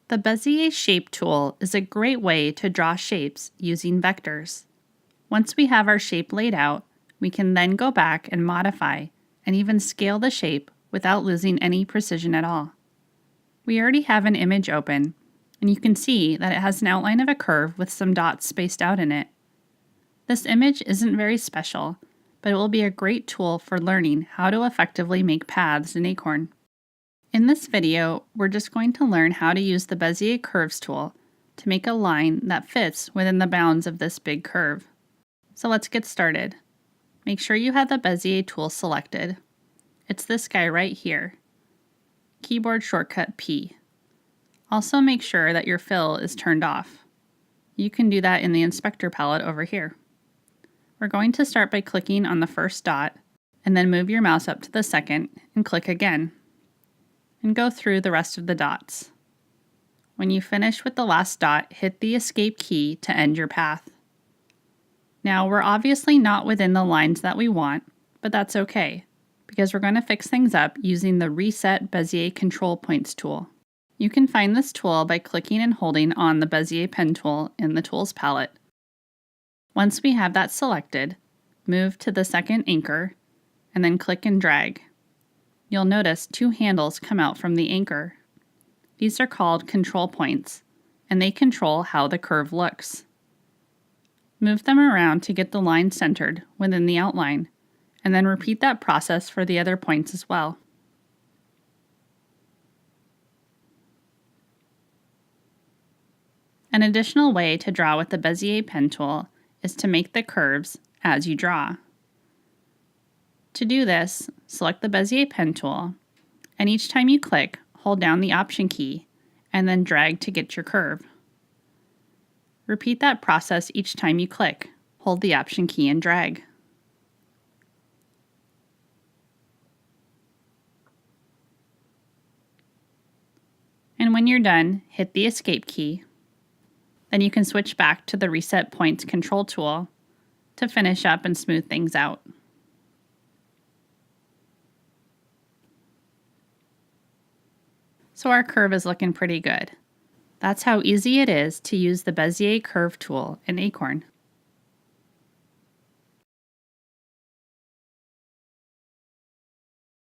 The Bézier shape tool is a great way to draw shapes using vectors. Once we have our shape laid out, we can then go back and modify and even scale the shape without losing any precision at all. We already have an image open, and you can see that it has an outline of a curve with some dots spaced out in it. This image isn't very special, but it will be a great tool for learning how to effectively make paths in Acorn. In this video, we're just going to learn how to use the Bézier Curves tool to make a line that fits within the bounds of this big curve. So let's get started. Make sure you have the Bézier tool selected. It's this guy right here. Keyboard shortcut P. Also make sure that your fill is turned off. You can do that in the inspector palette over here. We're going to start by clicking on the first dot, and then move your mouse up to the second and click again. And go through the rest of the dots. When you finish with the last dot, hit the escape key to end your path. Now we're obviously not within the lines that we want, but that's okay, because we're going to fix things up using the Reset Bézier Control Points tool. You can find this tool by clicking and holding on the Bézier pen tool in the Tools palette. Once we have that selected, move to the second anchor, and then click and drag. You'll notice two handles come out from the anchor. These are called control points, and they control how the curve looks. Move them around to get the line centered within the outline, and then repeat that process for the other points as well. An additional way to draw with the Bézier pen tool is to make the curves as you draw. To do this, select the Bézier pen tool, and each time you click, hold down the Option key, and then drag to get your curve. Repeat that process each time you click. Hold the Option key and drag. And when you're done, hit the Escape key. Then you can switch back to the Reset Points Control tool to finish up and smooth things out. So our curve is looking pretty good. That's how easy it is to use the Bézier Curve tool in Acorn.